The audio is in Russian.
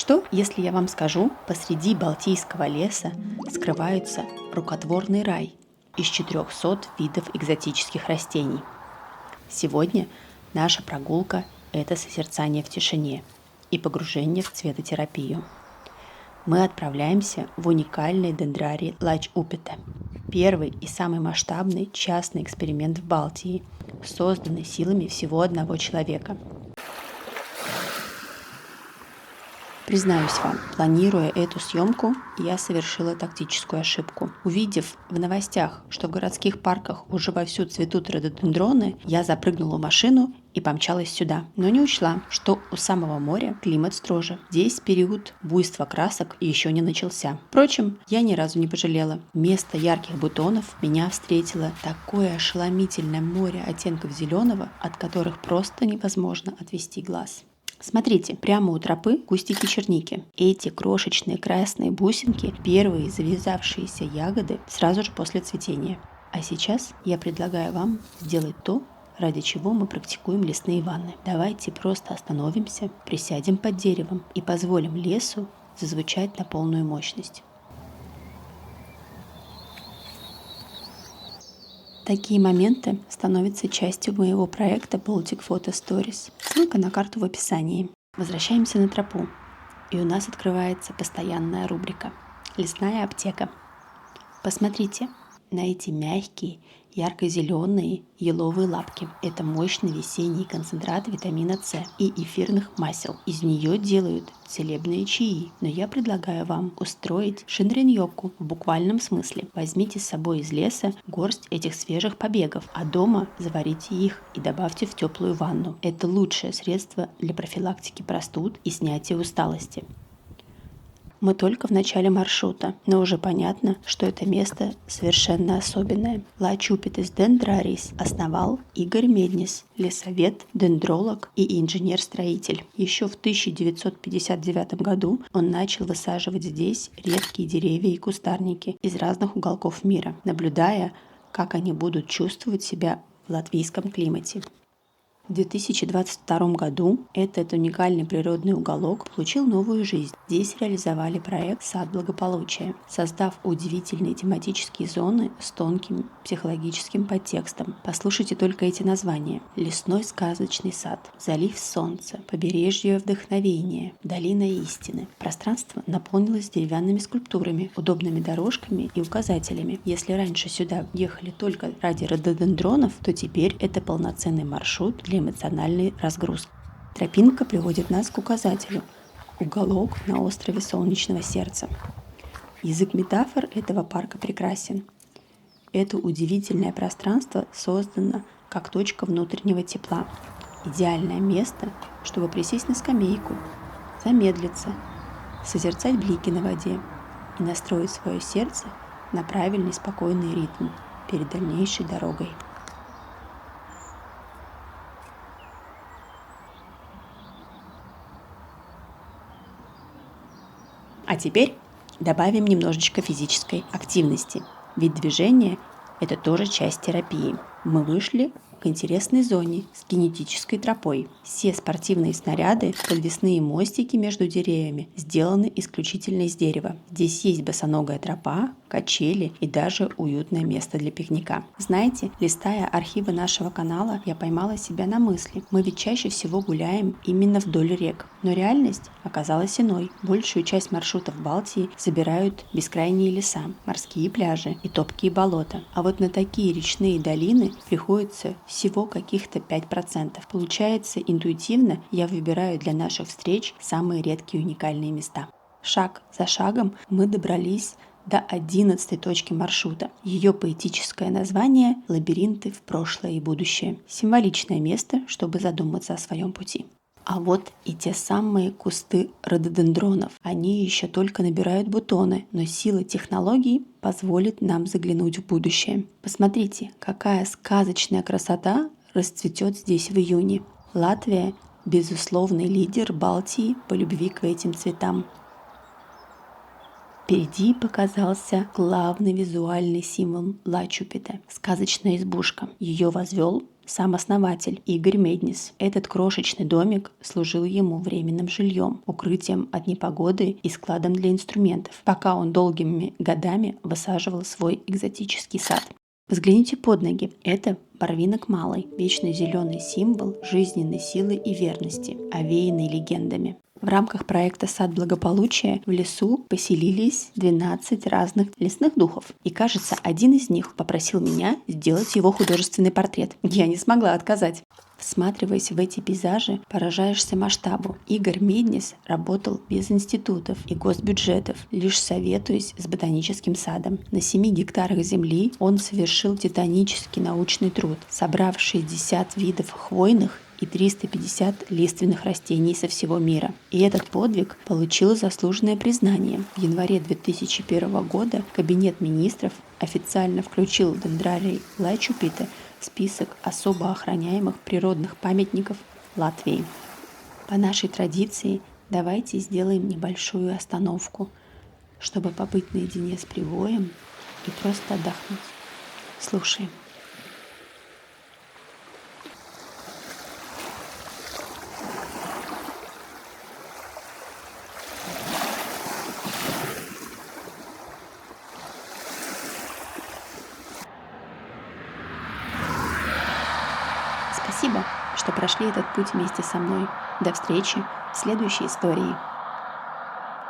Что, если я вам скажу, посреди Балтийского леса скрывается рукотворный рай из 400 видов экзотических растений? Сегодня наша прогулка – это созерцание в тишине и погружение в цветотерапию. Мы отправляемся в уникальный дендрарий Лач-Упете, первый и самый масштабный частный эксперимент в Балтии, созданный силами всего одного человека. Признаюсь вам, планируя эту съемку, я совершила тактическую ошибку. Увидев в новостях, что в городских парках уже вовсю цветут рододендроны, я запрыгнула в машину и помчалась сюда. Но не учла, что у самого моря климат строже. Здесь период буйства красок еще не начался. Впрочем, я ни разу не пожалела. Вместо ярких бутонов меня встретило такое ошеломительное море оттенков зеленого, от которых просто невозможно отвести глаз. Смотрите, прямо у тропы кустики черники. Эти крошечные красные бусинки – первые завязавшиеся ягоды сразу же после цветения. А сейчас я предлагаю вам сделать то, ради чего мы практикуем лесные ванны. Давайте просто остановимся, присядем под деревом и позволим лесу зазвучать на полную мощность. Такие моменты становятся частью моего проекта Baltic Photo Stories. Ссылка на карту в описании. Возвращаемся на тропу, и у нас открывается постоянная рубрика «Лесная аптека». Посмотрите на эти мягкие, ярко-зеленые еловые лапки. Это мощный весенний концентрат витамина С и эфирных масел. Из нее делают целебные чаи. Но я предлагаю вам устроить шинриньоку в буквальном смысле. Возьмите с собой из леса горсть этих свежих побегов, а дома заварите их и добавьте в теплую ванну. Это лучшее средство для профилактики простуд и снятия усталости. Мы только в начале маршрута, но уже понятно, что это место совершенно особенное. Лач-Упетес дендрарис основал Игорь Меднис, лесовед, дендролог и инженер-строитель. Еще в 1959 году он начал высаживать здесь редкие деревья и кустарники из разных уголков мира, наблюдая, как они будут чувствовать себя в латвийском климате. В 2022 году этот уникальный природный уголок получил новую жизнь. Здесь реализовали проект «Сад благополучия», создав удивительные тематические зоны с тонким психологическим подтекстом. Послушайте только эти названия: «Лесной сказочный сад», «Залив солнца», «Побережье вдохновения», «Долина истины». Пространство наполнилось деревянными скульптурами, удобными дорожками и указателями. Если раньше сюда ехали только ради рододендронов, то теперь это полноценный маршрут для эмоциональной разгрузки. Тропинка приводит нас к указателю «Уголок на острове Солнечного Сердца». Язык метафор этого парка прекрасен. Это удивительное пространство создано как точка внутреннего тепла. Идеальное место, чтобы присесть на скамейку, замедлиться, созерцать блики на воде и настроить свое сердце на правильный спокойный ритм перед дальнейшей дорогой. А теперь добавим немножечко физической активности, ведь движение – это тоже часть терапии. Мы вышли к интересной зоне с кинетической тропой. Все спортивные снаряды, подвесные мостики между деревьями сделаны исключительно из дерева. Здесь есть босоногая тропа, качели и даже уютное место для пикника. Знаете, листая архивы нашего канала, я поймала себя на мысли. Мы ведь чаще всего гуляем именно вдоль рек. Но реальность оказалась иной. Большую часть маршрутов Балтии забирают бескрайние леса, морские пляжи и топкие болота. А вот на такие речные долины приходится всего каких-то 5%. Получается, интуитивно я выбираю для наших встреч самые редкие уникальные места. Шаг за шагом мы добрались до 11-й точки маршрута. Ее поэтическое название – «Лабиринты в прошлое и будущее». Символичное место, чтобы задуматься о своем пути. А вот и те самые кусты рододендронов. Они еще только набирают бутоны, но сила технологий позволит нам заглянуть в будущее. Посмотрите, какая сказочная красота расцветет здесь в июне. Латвия – безусловный лидер Балтии по любви к этим цветам. Впереди показался главный визуальный символ Лач-Упете – сказочная избушка. Ее возвел сам основатель Игорь Меднис. Этот крошечный домик служил ему временным жильем, укрытием от непогоды и складом для инструментов, пока он долгими годами высаживал свой экзотический сад. Взгляните под ноги. Это барвинок малый, вечно зеленый символ жизненной силы и верности, овеянный легендами. В рамках проекта «Сад благополучия» в лесу поселились 12 разных лесных духов. И, кажется, один из них попросил меня сделать его художественный портрет. Я не смогла отказать. Всматриваясь в эти пейзажи, поражаешься масштабу. Игорь Меднис работал без институтов и госбюджетов, лишь советуясь с ботаническим садом. На 7 гектарах земли он совершил титанический научный труд, собрав 60 видов хвойных и 350 лиственных растений со всего мира. И этот подвиг получил заслуженное признание. В январе 2001 года Кабинет министров официально включил дендрарий Лачупита в список особо охраняемых природных памятников Латвии. По нашей традиции давайте сделаем небольшую остановку, чтобы побыть наедине с прибоем и просто отдохнуть. Слушаем. Спасибо, что прошли этот путь вместе со мной. До встречи в следующей истории.